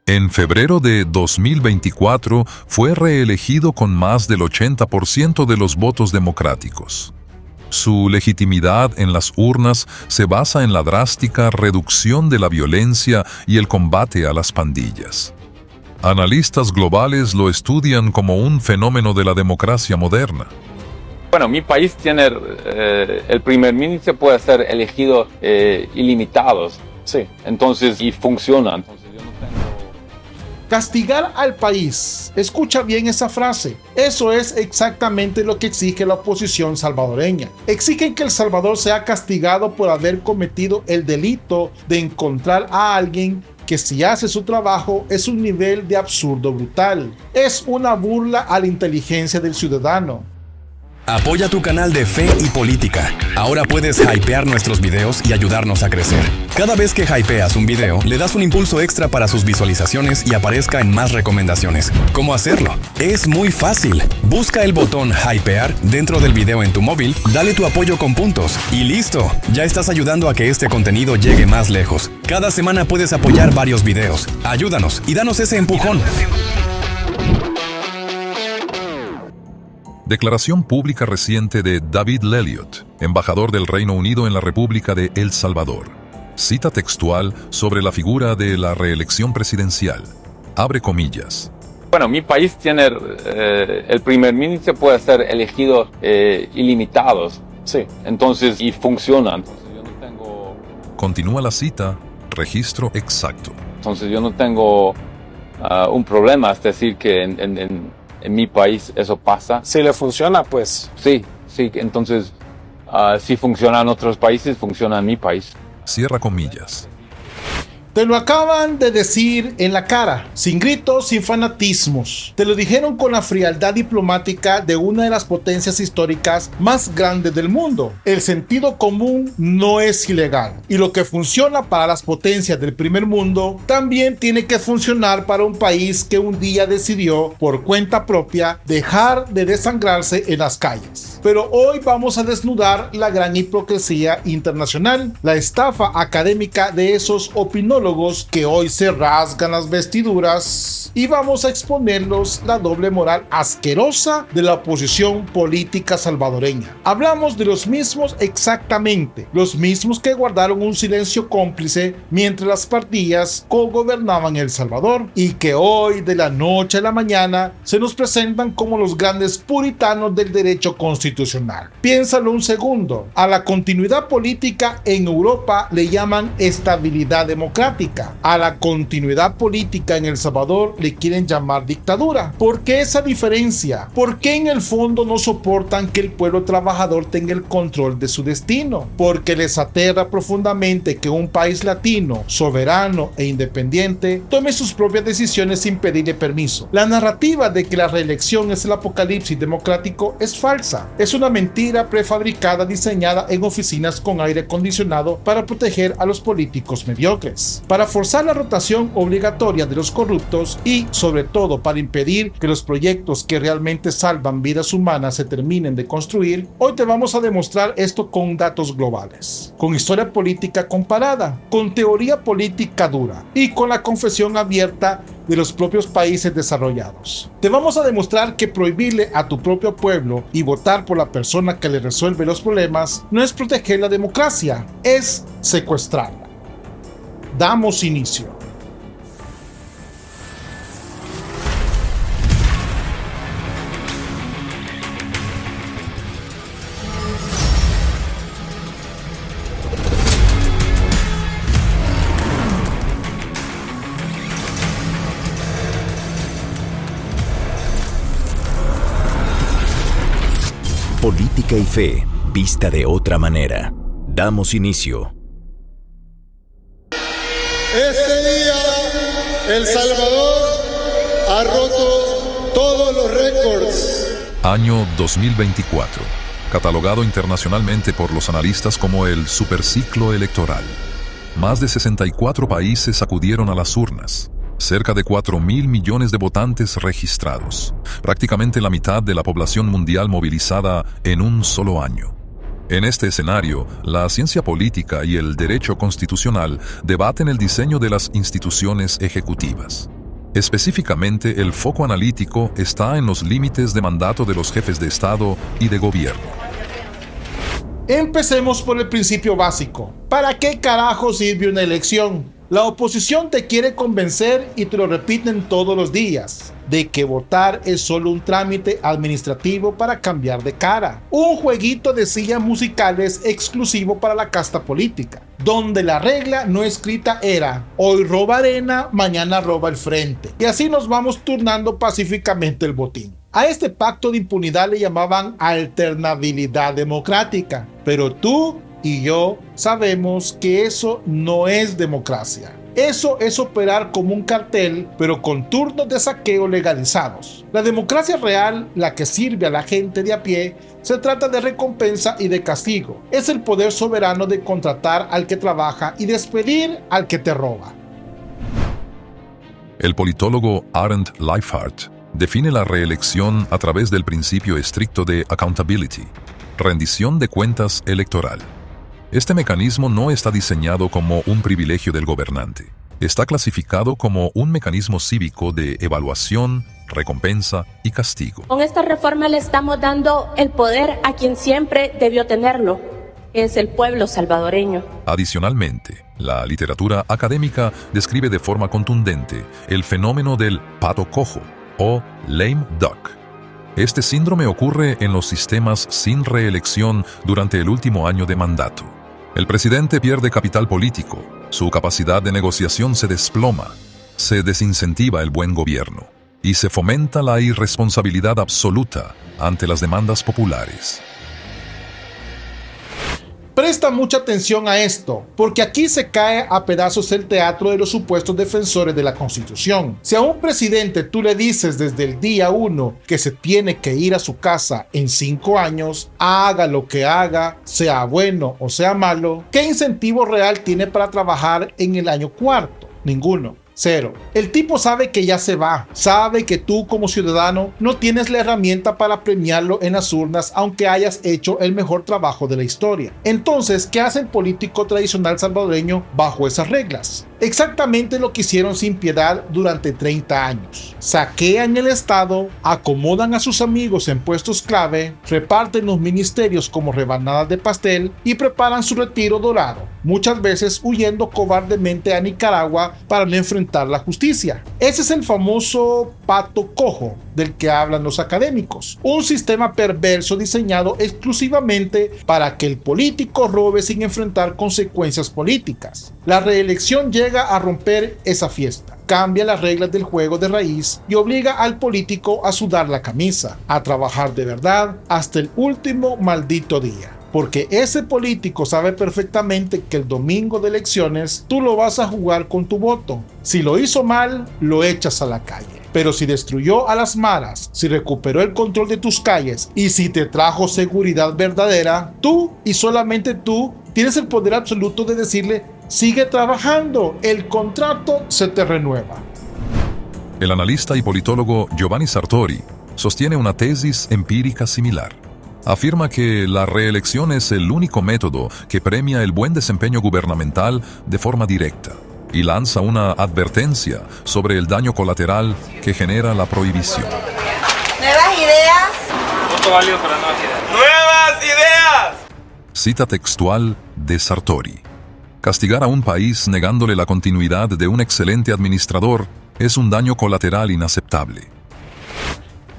En febrero de 2024 fue reelegido con más del 80% de los votos democráticos. Su legitimidad en las urnas se basa en la drástica reducción de la violencia y el combate a las pandillas. Analistas globales lo estudian como un fenómeno de la democracia moderna. Bueno, mi país tiene, el primer ministro puede ser elegido ilimitados. Sí. Entonces, y funciona. Entonces, yo no tengo... Castigar al país. Escucha bien esa frase. Eso es exactamente lo que exige la oposición salvadoreña. Exigen que El Salvador sea castigado por haber cometido el delito de encontrar a alguien que, si hace su trabajo, es un nivel de absurdo brutal. Es una burla a la inteligencia del ciudadano. Apoya tu canal de Fe y Política. Ahora puedes hypear nuestros videos y ayudarnos a crecer. Cada vez que hypeas un video, le das un impulso extra para sus visualizaciones y aparezca en más recomendaciones. ¿Cómo hacerlo? Es muy fácil. Busca el botón hypear dentro del video en tu móvil, dale tu apoyo con puntos y listo. Ya estás ayudando a que este contenido llegue más lejos. Cada semana puedes apoyar varios videos. Ayúdanos y danos ese empujón. Declaración pública reciente de David Lelliot, embajador del Reino Unido en la República de El Salvador. Cita textual sobre la figura de la reelección presidencial. Abre comillas. Bueno, mi país tiene, el primer ministro puede ser elegido ilimitados. Sí. Entonces, y funciona. Entonces, yo no tengo... Continúa la cita, registro exacto. Entonces, yo no tengo un problema, es decir, que en mi país eso pasa. Si le funciona, pues. Sí, entonces, si funciona en otros países, funciona en mi país. Cierra comillas. Te lo acaban de decir en la cara, sin gritos, sin fanatismos. Te lo dijeron con la frialdad diplomática de una de las potencias históricas más grandes del mundo. El sentido común no es ilegal. Y lo que funciona para las potencias del primer mundo, también tiene que funcionar para un país que un día decidió, por cuenta propia, dejar de desangrarse en las calles. Pero hoy vamos a desnudar la gran hipocresía internacional, la estafa académica de esos opinólogos que hoy se rasgan las vestiduras, y vamos a exponerlos la doble moral asquerosa de la oposición política salvadoreña. Hablamos de los mismos exactamente, los mismos que guardaron un silencio cómplice mientras las pandillas cogobernaban El Salvador y que hoy, de la noche a la mañana, se nos presentan como los grandes puritanos del derecho constitucional. Piénsalo un segundo. A la continuidad política en Europa le llaman estabilidad democrática. A la continuidad política en El Salvador le quieren llamar dictadura. ¿Por qué esa diferencia? ¿Por qué en el fondo no soportan que el pueblo trabajador tenga el control de su destino? Porque les aterra profundamente que un país latino, soberano e independiente, tome sus propias decisiones sin pedirle permiso. La narrativa de que la reelección es el apocalipsis democrático es falsa. Es una mentira prefabricada diseñada en oficinas con aire acondicionado para proteger a los políticos mediocres. Para forzar la rotación obligatoria de los corruptos y, sobre todo, para impedir que los proyectos que realmente salvan vidas humanas se terminen de construir, hoy te vamos a demostrar esto con datos globales, con historia política comparada, con teoría política dura y con la confesión abierta de los propios países desarrollados. Te vamos a demostrar que prohibirle a tu propio pueblo y votar por la persona que le resuelve los problemas no es proteger la democracia, es secuestrarla. Damos inicio. Política y fe, vista de otra manera. Damos inicio. Este día, El Salvador ha roto todos los récords. Año 2024, catalogado internacionalmente por los analistas como el superciclo electoral. Más de 64 países acudieron a las urnas. Cerca de 4.000 millones de votantes registrados, prácticamente la mitad de la población mundial movilizada en un solo año. En este escenario, la ciencia política y el derecho constitucional debaten el diseño de las instituciones ejecutivas. Específicamente, el foco analítico está en los límites de mandato de los jefes de Estado y de gobierno. Empecemos por el principio básico. ¿Para qué carajo sirve una elección? La oposición te quiere convencer y te lo repiten todos los días, de que votar es solo un trámite administrativo para cambiar de cara. Un jueguito de sillas musicales exclusivo para la casta política, donde la regla no escrita era: hoy roba Arena, mañana roba el Frente. Y así nos vamos turnando pacíficamente el botín. A este pacto de impunidad le llamaban alternabilidad democrática, pero tú y yo sabemos que eso no es democracia. Eso es operar como un cartel, pero con turnos de saqueo legalizados. La democracia real, la que sirve a la gente de a pie, se trata de recompensa y de castigo. Es el poder soberano de contratar al que trabaja y despedir al que te roba. El politólogo Arndt Leifhardt define la reelección a través del principio estricto de accountability, rendición de cuentas electoral. Este mecanismo no está diseñado como un privilegio del gobernante. Está clasificado como un mecanismo cívico de evaluación, recompensa y castigo. Con esta reforma le estamos dando el poder a quien siempre debió tenerlo, que es el pueblo salvadoreño. Adicionalmente, la literatura académica describe de forma contundente el fenómeno del pato cojo o lame duck. Este síndrome ocurre en los sistemas sin reelección durante el último año de mandato. El presidente pierde capital político, su capacidad de negociación se desploma, se desincentiva el buen gobierno y se fomenta la irresponsabilidad absoluta ante las demandas populares. Presta mucha atención a esto, porque aquí se cae a pedazos el teatro de los supuestos defensores de la Constitución. Si a un presidente tú le dices desde el día 1 que se tiene que ir a su casa en 5 años, haga lo que haga, sea bueno o sea malo, ¿qué incentivo real tiene para trabajar en el año 4? Ninguno. Cero. El tipo sabe que ya se va, sabe que tú como ciudadano no tienes la herramienta para premiarlo en las urnas aunque hayas hecho el mejor trabajo de la historia. Entonces, ¿qué hace el político tradicional salvadoreño bajo esas reglas? Exactamente lo que hicieron sin piedad durante 30 años. Saquean el Estado, acomodan a sus amigos en puestos clave, reparten los ministerios como rebanadas de pastel y preparan su retiro dorado, muchas veces huyendo cobardemente a Nicaragua para no enfrentar la justicia. Ese es el famoso pato cojo del que hablan los académicos. Un sistema perverso diseñado exclusivamente para que el político robe sin enfrentar consecuencias políticas. La reelección llega a romper esa fiesta. Cambia las reglas del juego de raíz y obliga al político a sudar la camisa, a trabajar de verdad hasta el último maldito día. Porque ese político sabe perfectamente que el domingo de elecciones tú lo vas a jugar con tu voto. Si lo hizo mal, lo echas a la calle. Pero si destruyó a las maras, si recuperó el control de tus calles y si te trajo seguridad verdadera, tú y solamente tú tienes el poder absoluto de decirle: sigue trabajando, el contrato se te renueva. El analista y politólogo Giovanni Sartori sostiene una tesis empírica similar. Afirma que la reelección es el único método que premia el buen desempeño gubernamental de forma directa y lanza una advertencia sobre el daño colateral que genera la prohibición. ¿Nuevas ideas? Voto válido para nuevas ideas. ¡Nuevas ideas! Cita textual de Sartori. Castigar a un país negándole la continuidad de un excelente administrador es un daño colateral inaceptable.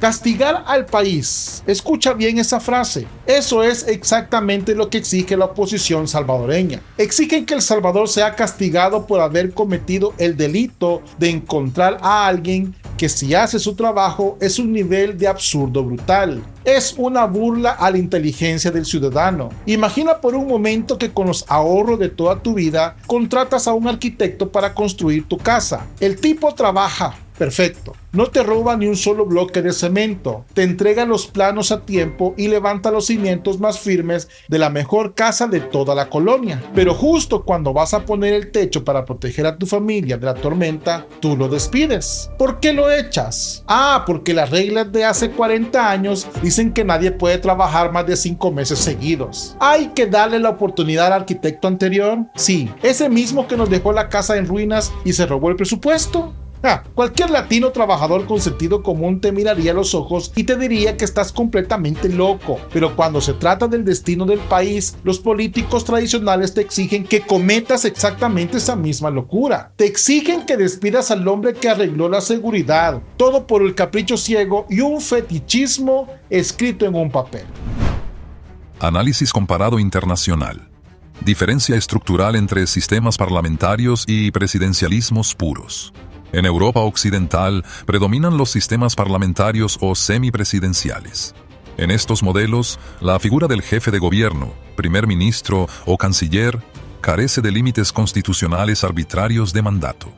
Castigar al país. Escucha bien esa frase. Eso es exactamente lo que exige la oposición salvadoreña. Exigen que El Salvador sea castigado por haber cometido el delito de encontrar a alguien que, si hace su trabajo, es un nivel de absurdo brutal. Es una burla a la inteligencia del ciudadano. Imagina por un momento que con los ahorros de toda tu vida contratas a un arquitecto para construir tu casa. El tipo trabaja. Perfecto. No te roba ni un solo bloque de cemento. Te entrega los planos a tiempo y levanta los cimientos más firmes de la mejor casa de toda la colonia. Pero justo cuando vas a poner el techo para proteger a tu familia de la tormenta, tú lo despides. ¿Por qué lo echas? Porque las reglas de hace 40 años dicen que nadie puede trabajar más de 5 meses seguidos. ¿Hay que darle la oportunidad al arquitecto anterior? Sí, ese mismo que nos dejó la casa en ruinas y se robó el presupuesto. Cualquier latino trabajador con sentido común te miraría a los ojos y te diría que estás completamente loco. Pero cuando se trata del destino del país, los políticos tradicionales te exigen que cometas exactamente esa misma locura. Te exigen que despidas al hombre que arregló la seguridad, todo por el capricho ciego y un fetichismo escrito en un papel. Análisis comparado internacional. Diferencia estructural entre sistemas parlamentarios y presidencialismos puros. En Europa Occidental predominan los sistemas parlamentarios o semipresidenciales. En estos modelos, la figura del jefe de gobierno, primer ministro o canciller carece de límites constitucionales arbitrarios de mandato.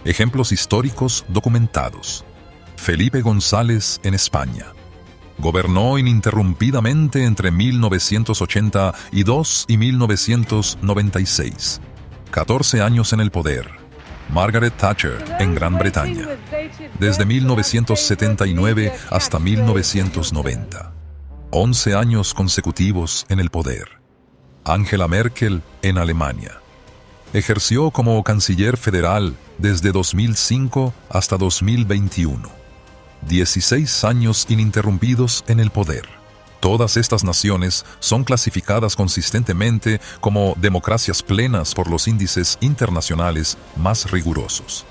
Ejemplos históricos documentados. Felipe González en España. Gobernó ininterrumpidamente entre 1982 y 1996. 14 años en el poder. Margaret Thatcher en Gran Bretaña, desde 1979 hasta 1990. 11 años consecutivos en el poder. Angela Merkel en Alemania. Ejerció como canciller federal desde 2005 hasta 2021. 16 años ininterrumpidos en el poder. Todas estas naciones son clasificadas consistentemente como democracias plenas por los índices internacionales más rigurosos.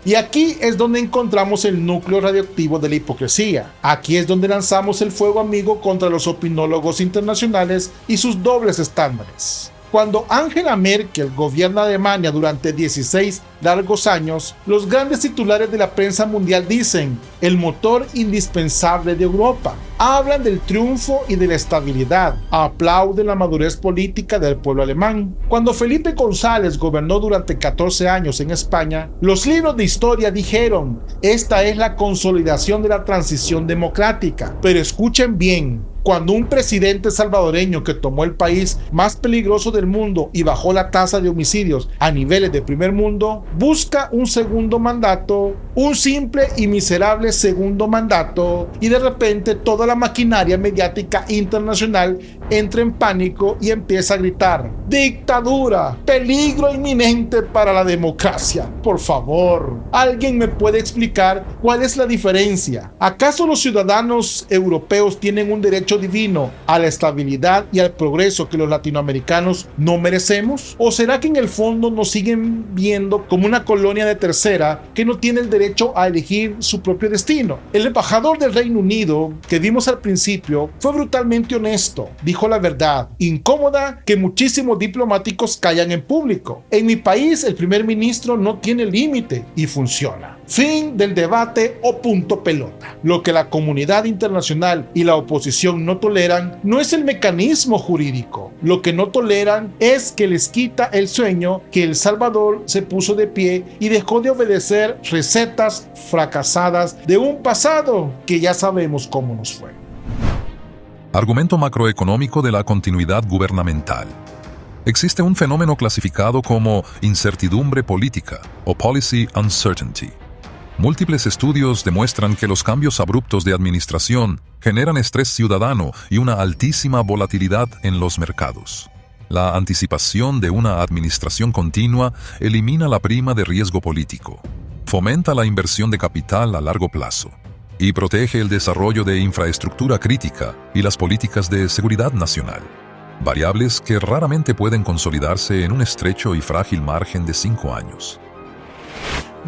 Y aquí es donde encontramos el núcleo radioactivo de la hipocresía. Aquí es donde lanzamos el fuego amigo contra los opinólogos internacionales y sus dobles estándares. Cuando Angela Merkel gobierna Alemania durante 16 largos años, los grandes titulares de la prensa mundial dicen el motor indispensable de Europa. Hablan del triunfo y de la estabilidad. Aplauden la madurez política del pueblo alemán. Cuando Felipe González gobernó durante 14 años en España, los libros de historia dijeron, esta es la consolidación de la transición democrática. Pero escuchen bien, cuando un presidente salvadoreño que tomó el país más peligroso del mundo y bajó la tasa de homicidios a niveles de primer mundo, busca un segundo mandato, un simple y miserable segundo mandato, y de repente toda la maquinaria mediática internacional entra en pánico y empieza a gritar, dictadura, peligro inminente para la democracia. Por favor, ¿alguien me puede explicar cuál es la diferencia? ¿Acaso los ciudadanos europeos tienen un derecho divino a la estabilidad y al progreso que los latinoamericanos no merecemos? ¿O será que en el fondo nos siguen viendo como una colonia de tercera que no tiene el derecho a elegir su propio destino? El embajador del Reino Unido que vimos al principio fue brutalmente honesto, dijo la verdad, incómoda que muchísimos diplomáticos callan en público. En mi país el primer ministro no tiene límite y funciona. Fin del debate o punto pelota. Lo que la comunidad internacional y la oposición no toleran no es el mecanismo jurídico. Lo que no toleran es que les quita el sueño que El Salvador se puso de pie y dejó de obedecer recetas fracasadas de un pasado que ya sabemos cómo nos fue. Argumento macroeconómico de la continuidad gubernamental. Existe un fenómeno clasificado como incertidumbre política o policy uncertainty. Múltiples estudios demuestran que los cambios abruptos de administración generan estrés ciudadano y una altísima volatilidad en los mercados. La anticipación de una administración continua elimina la prima de riesgo político, fomenta la inversión de capital a largo plazo y protege el desarrollo de infraestructura crítica y las políticas de seguridad nacional, variables que raramente pueden consolidarse en un estrecho y frágil margen de 5 años.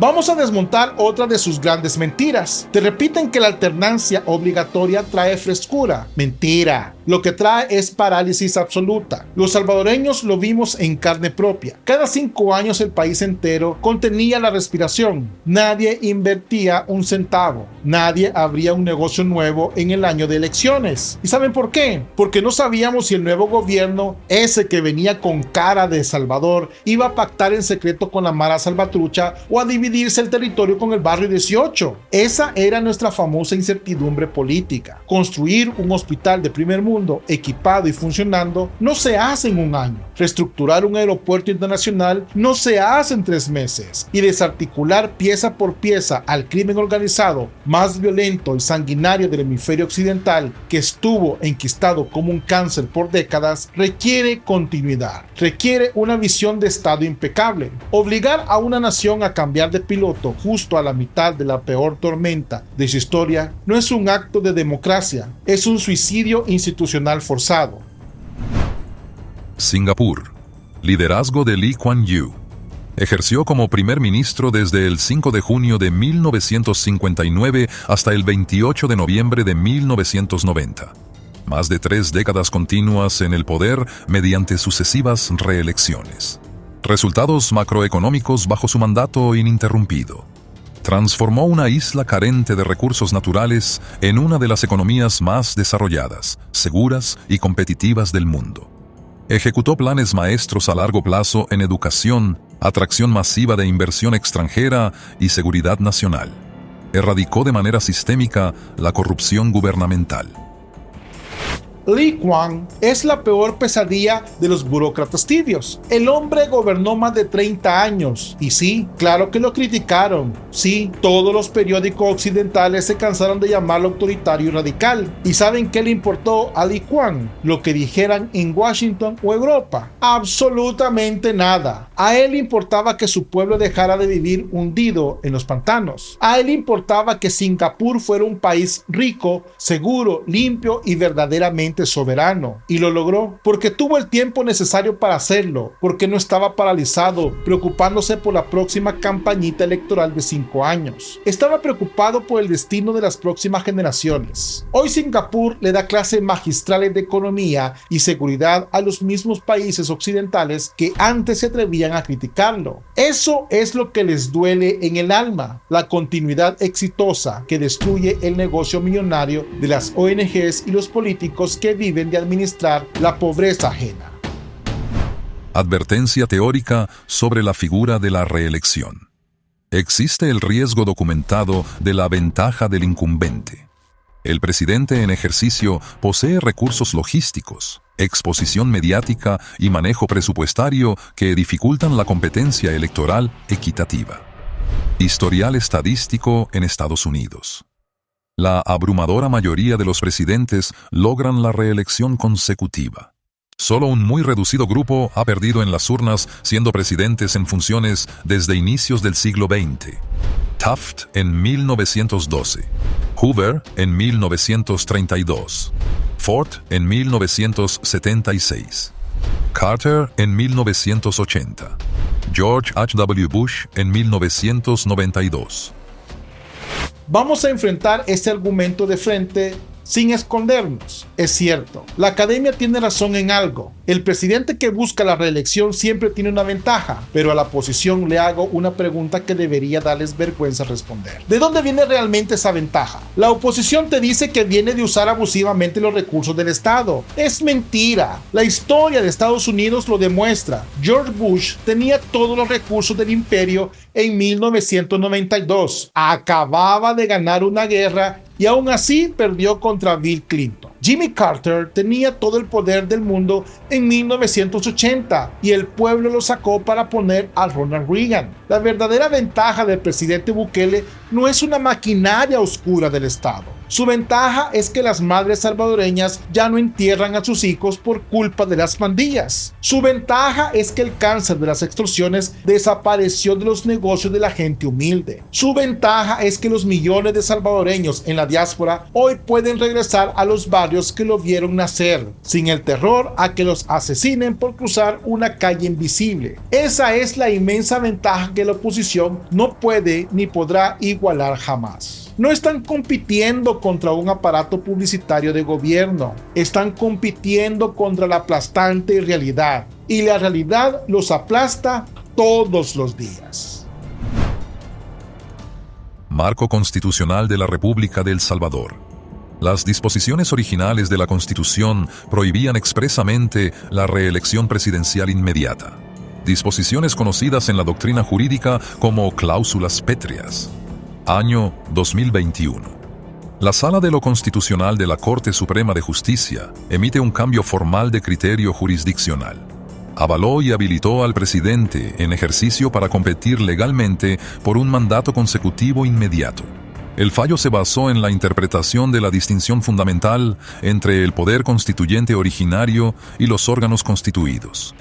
Vamos a desmontar otra de sus grandes mentiras. Te repiten que la alternancia obligatoria trae frescura. Mentira. Lo que trae es parálisis absoluta. Los salvadoreños lo vimos en carne propia. Cada 5 años el país entero contenía la respiración. Nadie invertía un centavo. Nadie abría un negocio nuevo en el año de elecciones. ¿Y saben por qué? Porque no sabíamos si el nuevo gobierno, ese que venía con cara de Salvador, iba a pactar en secreto con la Mara Salvatrucha o a dividirse el territorio con el barrio 18. Esa era nuestra famosa incertidumbre política. Construir un hospital de primer mundo mundo equipado y funcionando no se hace en un año. Reestructurar un aeropuerto internacional no se hace en 3 meses. Y desarticular pieza por pieza al crimen organizado más violento y sanguinario del hemisferio occidental, que estuvo enquistado como un cáncer por décadas, requiere continuidad. Requiere una visión de Estado impecable. Obligar a una nación a cambiar de piloto justo a la mitad de la peor tormenta de su historia no es un acto de democracia, es un suicidio institucional forzado. Singapur. Liderazgo de Lee Kuan Yew. Ejerció como primer ministro desde el 5 de junio de 1959 hasta el 28 de noviembre de 1990. Más de 3 décadas continuas en el poder mediante sucesivas reelecciones. Resultados macroeconómicos bajo su mandato ininterrumpido. Transformó una isla carente de recursos naturales en una de las economías más desarrolladas, seguras y competitivas del mundo. Ejecutó planes maestros a largo plazo en educación, atracción masiva de inversión extranjera y seguridad nacional. Erradicó de manera sistémica la corrupción gubernamental. Lee Kuan es la peor pesadilla de los burócratas tibios. El hombre gobernó más de 30 años. Y sí, claro que lo criticaron. Sí, todos los periódicos occidentales se cansaron de llamarlo autoritario y radical. ¿Y saben qué le importó a Lee Kuan? Lo que dijeran en Washington o Europa. Absolutamente nada. A él le importaba que su pueblo dejara de vivir hundido en los pantanos. A él le importaba que Singapur fuera un país rico, seguro, limpio y verdaderamente soberano, y lo logró porque tuvo el tiempo necesario para hacerlo, porque no estaba paralizado preocupándose por la próxima campañita electoral de 5 años. Estaba preocupado por el destino de las próximas generaciones. Hoy Singapur le da clases magistrales de economía y seguridad a los mismos países occidentales que antes se atrevían a criticarlo. Eso es lo que les duele en el alma, la continuidad exitosa que destruye el negocio millonario de las ONGs y los políticos que viven de administrar la pobreza ajena. Advertencia teórica sobre la figura de la reelección. Existe el riesgo documentado de la ventaja del incumbente. El presidente en ejercicio posee recursos logísticos, exposición mediática y manejo presupuestario que dificultan la competencia electoral equitativa. Historial estadístico en Estados Unidos. La abrumadora mayoría de los presidentes logran la reelección consecutiva. Solo un muy reducido grupo ha perdido en las urnas siendo presidentes en funciones desde inicios del siglo XX. Taft en 1912, Hoover en 1932, Ford en 1976, Carter en 1980, George H.W. Bush en 1992. Vamos a enfrentar este argumento de frente sin escondernos. Es cierto, la academia tiene razón en algo. El presidente que busca la reelección siempre tiene una ventaja, pero a la oposición le hago una pregunta que debería darles vergüenza responder. ¿De dónde viene realmente esa ventaja? La oposición te dice que viene de usar abusivamente los recursos del Estado. Es mentira. La historia de Estados Unidos lo demuestra. George Bush tenía todos los recursos del imperio en 1992. Acababa de ganar una guerra y aún así perdió contra Bill Clinton. Jimmy Carter tenía todo el poder del mundo en 1980 y el pueblo lo sacó para poner a Ronald Reagan. La verdadera ventaja del presidente Bukele no es una maquinaria oscura del Estado. Su ventaja es que las madres salvadoreñas ya no entierran a sus hijos por culpa de las pandillas. Su ventaja es que el cáncer de las extorsiones desapareció de los negocios de la gente humilde. Su ventaja es que los millones de salvadoreños en la diáspora hoy pueden regresar a los barrios que lo vieron nacer, sin el terror a que los asesinen por cruzar una calle invisible. Esa es la inmensa ventaja que la oposición no puede ni podrá igualar jamás. No están compitiendo contra un aparato publicitario de gobierno, están compitiendo contra la aplastante realidad, y la realidad los aplasta todos los días. Marco constitucional de la República de El Salvador. Las disposiciones originales de la Constitución prohibían expresamente la reelección presidencial inmediata. Disposiciones conocidas en la doctrina jurídica como cláusulas pétreas. Año 2021. La Sala de lo Constitucional de la Corte Suprema de Justicia emite un cambio formal de criterio jurisdiccional. Avaló y habilitó al presidente en ejercicio para competir legalmente por un mandato consecutivo inmediato. El fallo se basó en la interpretación de la distinción fundamental entre el poder constituyente originario y los órganos constituidos.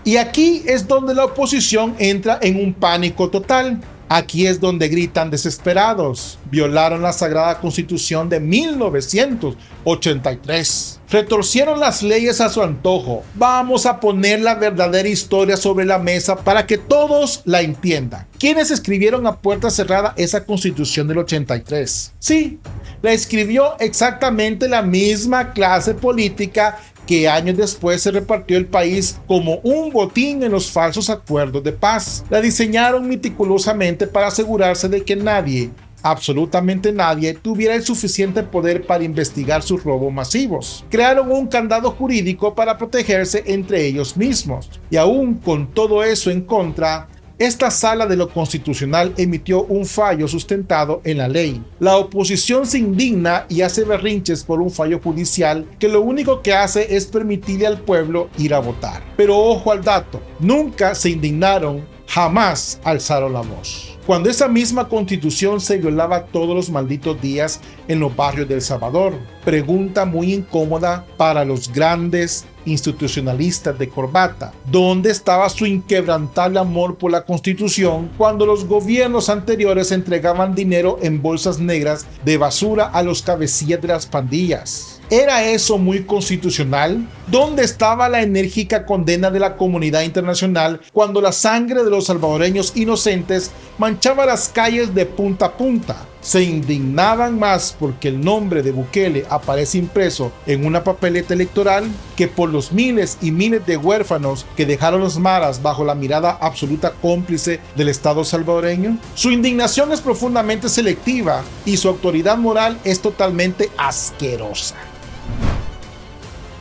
Y aquí es donde la oposición entra en un pánico total. Aquí es donde gritan desesperados. Violaron la Sagrada Constitución de 1983. Retorcieron las leyes a su antojo. Vamos a poner la verdadera historia sobre la mesa para que todos la entiendan. ¿Quiénes escribieron a puerta cerrada esa Constitución del 83? Sí, la escribió exactamente la misma clase política que años después se repartió el país como un botín en los falsos acuerdos de paz. La diseñaron meticulosamente para asegurarse de que nadie, absolutamente nadie, tuviera el suficiente poder para investigar sus robos masivos. Crearon un candado jurídico para protegerse entre ellos mismos. Y aún con todo eso en contra, esta Sala de lo Constitucional emitió un fallo sustentado en la ley. La oposición se indigna y hace berrinches por un fallo judicial que lo único que hace es permitirle al pueblo ir a votar. Pero ojo al dato, nunca se indignaron, jamás alzaron la voz. Cuando esa misma Constitución se violaba todos los malditos días en los barrios de El Salvador. Pregunta muy incómoda para los grandes institucionalistas de corbata. ¿Dónde estaba su inquebrantable amor por la Constitución cuando los gobiernos anteriores entregaban dinero en bolsas negras de basura a los cabecillas de las pandillas? ¿Era eso muy constitucional? ¿Dónde estaba la enérgica condena de la comunidad internacional cuando la sangre de los salvadoreños inocentes manchaba las calles de punta a punta? Se indignaban más porque el nombre de Bukele aparece impreso en una papeleta electoral que por los miles y miles de huérfanos que dejaron los maras bajo la mirada absoluta cómplice del Estado salvadoreño. Su indignación es profundamente selectiva y su autoridad moral es totalmente asquerosa.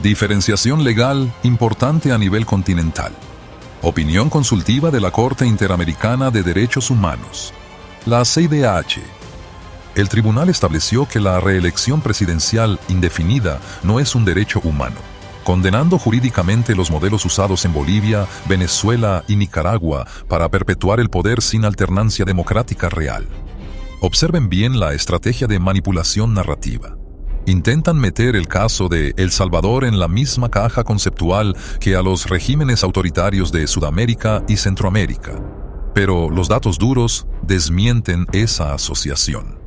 Diferenciación legal importante a nivel continental. Opinión consultiva de la Corte Interamericana de Derechos Humanos. La CIDH. El tribunal estableció que la reelección presidencial indefinida no es un derecho humano, condenando jurídicamente los modelos usados en Bolivia, Venezuela y Nicaragua para perpetuar el poder sin alternancia democrática real. Observen bien la estrategia de manipulación narrativa. Intentan meter el caso de El Salvador en la misma caja conceptual que a los regímenes autoritarios de Sudamérica y Centroamérica, pero los datos duros desmienten esa asociación.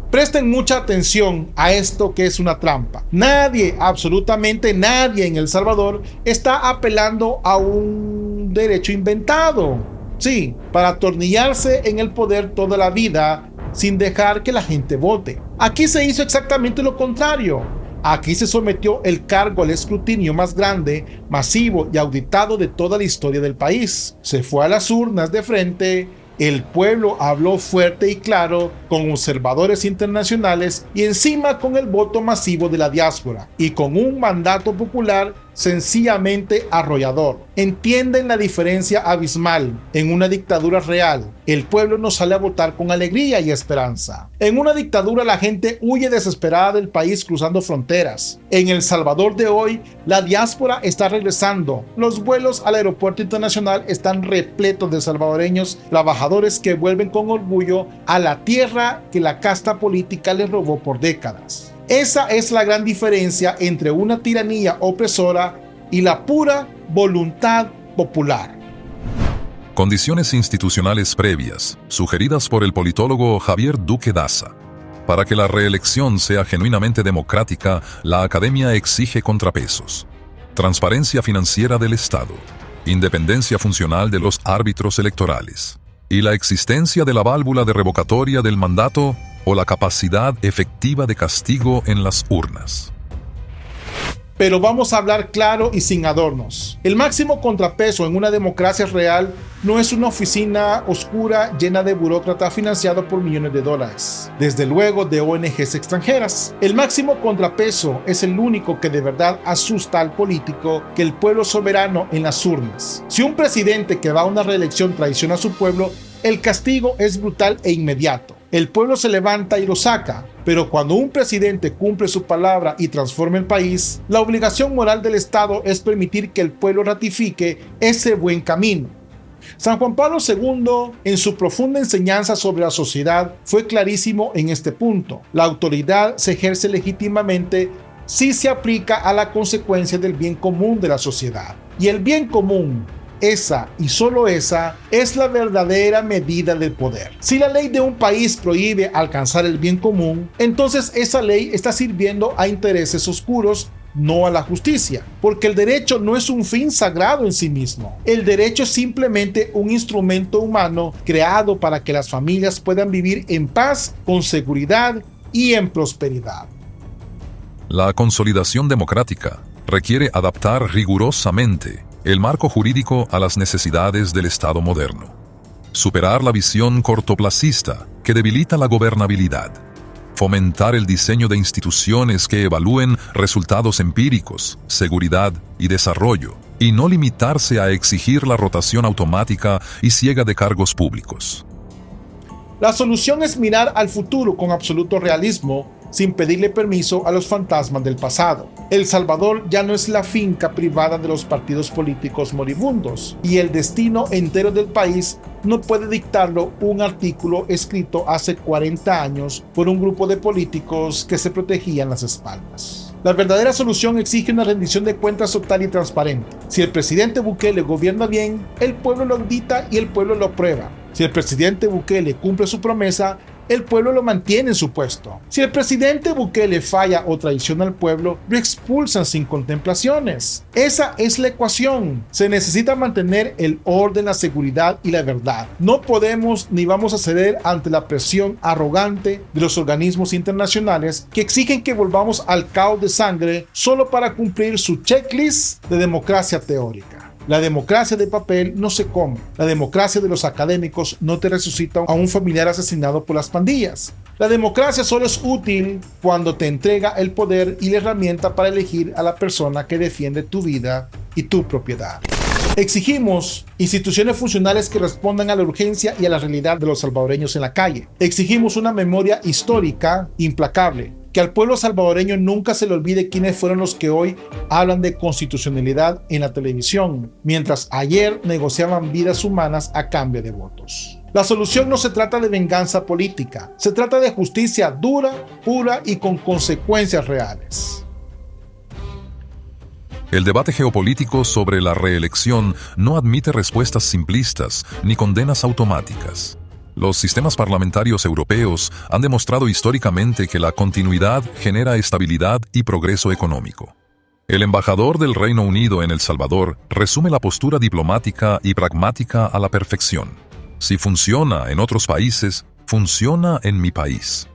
Presten mucha atención a esto que es una trampa. Nadie, absolutamente nadie en El Salvador está apelando a un derecho inventado. Sí, para atornillarse en el poder toda la vida sin dejar que la gente vote. Aquí se hizo exactamente lo contrario. Aquí se sometió el cargo al escrutinio más grande, masivo y auditado de toda la historia del país. Se fue a las urnas de frente. El pueblo habló fuerte y claro con observadores internacionales y encima con el voto masivo de la diáspora y con un mandato popular sencillamente arrollador. Entienden la diferencia abismal. En una dictadura real, el pueblo no sale a votar con alegría y esperanza. En una dictadura la gente huye desesperada del país cruzando fronteras. En El Salvador de hoy, la diáspora está regresando. Los vuelos al aeropuerto internacional están repletos de salvadoreños trabajadores que vuelven con orgullo a la tierra que la casta política les robó por décadas. Esa es la gran diferencia entre una tiranía opresora y la pura voluntad popular. Condiciones institucionales previas, sugeridas por el politólogo Javier Duque Daza. Para que la reelección sea genuinamente democrática, la Academia exige contrapesos. Transparencia financiera del Estado, independencia funcional de los árbitros electorales, y la existencia de la válvula de revocatoria del mandato o la capacidad efectiva de castigo en las urnas. Pero vamos a hablar claro y sin adornos. El máximo contrapeso en una democracia real no es una oficina oscura llena de burócratas financiados por millones de dólares. Desde luego de ONGs extranjeras. El máximo contrapeso es el único que de verdad asusta al político que el pueblo soberano en las urnas. Si un presidente que va a una reelección traiciona a su pueblo, el castigo es brutal e inmediato. El pueblo se levanta y lo saca, pero cuando un presidente cumple su palabra y transforma el país, la obligación moral del Estado es permitir que el pueblo ratifique ese buen camino. San Juan Pablo II, en su profunda enseñanza sobre la sociedad, fue clarísimo en este punto. La autoridad se ejerce legítimamente si se aplica a la consecuencia del bien común de la sociedad. Y el bien común, esa y solo esa, es la verdadera medida del poder. Si la ley de un país prohíbe alcanzar el bien común, entonces esa ley está sirviendo a intereses oscuros, no a la justicia, porque el derecho no es un fin sagrado en sí mismo. El derecho es simplemente un instrumento humano creado para que las familias puedan vivir en paz, con seguridad y en prosperidad. La consolidación democrática requiere adaptar rigurosamente el marco jurídico a las necesidades del Estado moderno. Superar la visión cortoplacista que debilita la gobernabilidad. Fomentar el diseño de instituciones que evalúen resultados empíricos, seguridad y desarrollo, y no limitarse a exigir la rotación automática y ciega de cargos públicos. La solución es mirar al futuro con absoluto realismo, sin pedirle permiso a los fantasmas del pasado. El Salvador ya no es la finca privada de los partidos políticos moribundos, y el destino entero del país no puede dictarlo un artículo escrito hace 40 años por un grupo de políticos que se protegían las espaldas. La verdadera solución exige una rendición de cuentas total y transparente. Si el presidente Bukele gobierna bien, el pueblo lo audita y el pueblo lo aprueba. Si el presidente Bukele cumple su promesa, el pueblo lo mantiene en su puesto. Si el presidente Bukele falla o traiciona al pueblo, lo expulsan sin contemplaciones. Esa es la ecuación. Se necesita mantener el orden, la seguridad y la verdad. No podemos ni vamos a ceder ante la presión arrogante de los organismos internacionales que exigen que volvamos al caos de sangre solo para cumplir su checklist de democracia teórica. La democracia de papel no se come. La democracia de los académicos no te resucita a un familiar asesinado por las pandillas. La democracia solo es útil cuando te entrega el poder y la herramienta para elegir a la persona que defiende tu vida y tu propiedad. Exigimos instituciones funcionales que respondan a la urgencia y a la realidad de los salvadoreños en la calle. Exigimos una memoria histórica implacable. Que al pueblo salvadoreño nunca se le olvide quiénes fueron los que hoy hablan de constitucionalidad en la televisión, mientras ayer negociaban vidas humanas a cambio de votos. La solución no se trata de venganza política, se trata de justicia dura, pura y con consecuencias reales. El debate geopolítico sobre la reelección no admite respuestas simplistas ni condenas automáticas. Los sistemas parlamentarios europeos han demostrado históricamente que la continuidad genera estabilidad y progreso económico. El embajador del Reino Unido en El Salvador resume la postura diplomática y pragmática a la perfección. Si funciona en otros países, funciona en mi país.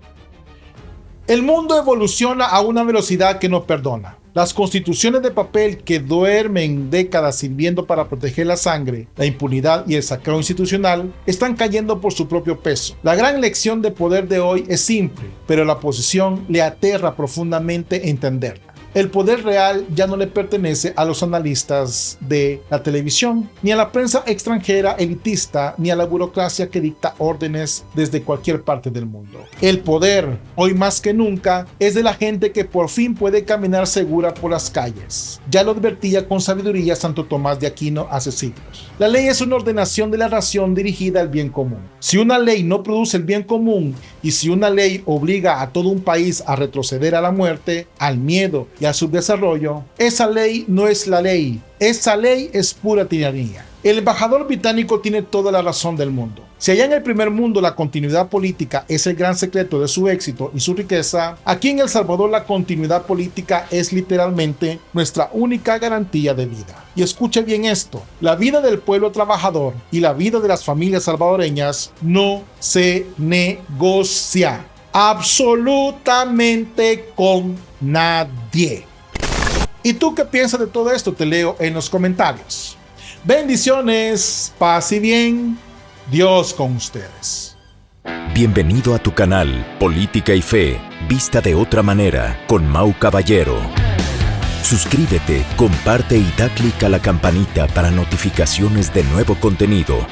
El mundo evoluciona a una velocidad que no perdona. Las constituciones de papel que duermen décadas sirviendo para proteger la sangre, la impunidad y el saqueo institucional están cayendo por su propio peso. La gran lección de poder de hoy es simple, pero la oposición le aterra profundamente entenderla. El poder real ya no le pertenece a los analistas de la televisión, ni a la prensa extranjera elitista, ni a la burocracia que dicta órdenes desde cualquier parte del mundo. El poder, hoy más que nunca, es de la gente que por fin puede caminar segura por las calles. Ya lo advertía con sabiduría Santo Tomás de Aquino hace siglos. La ley es una ordenación de la ración dirigida al bien común. Si una ley no produce el bien común y si una ley obliga a todo un país a retroceder a la muerte, al miedo y al subdesarrollo, esa ley no es la ley. Esa ley es pura tiranía. El embajador británico tiene toda la razón del mundo. Si allá en el primer mundo la continuidad política es el gran secreto de su éxito y su riqueza, aquí en El Salvador la continuidad política es literalmente nuestra única garantía de vida. Y escuche bien esto, la vida del pueblo trabajador y la vida de las familias salvadoreñas no se negocia absolutamente con nadie. ¿Y tú qué piensas de todo esto? Te leo en los comentarios. Bendiciones, paz y bien. Dios con ustedes. Bienvenido a tu canal Política y Fe, vista de otra manera, con Mau Caballero. Suscríbete, comparte y da clic a la campanita para notificaciones de nuevo contenido.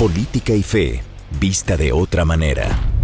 Política y Fe, vista de otra manera.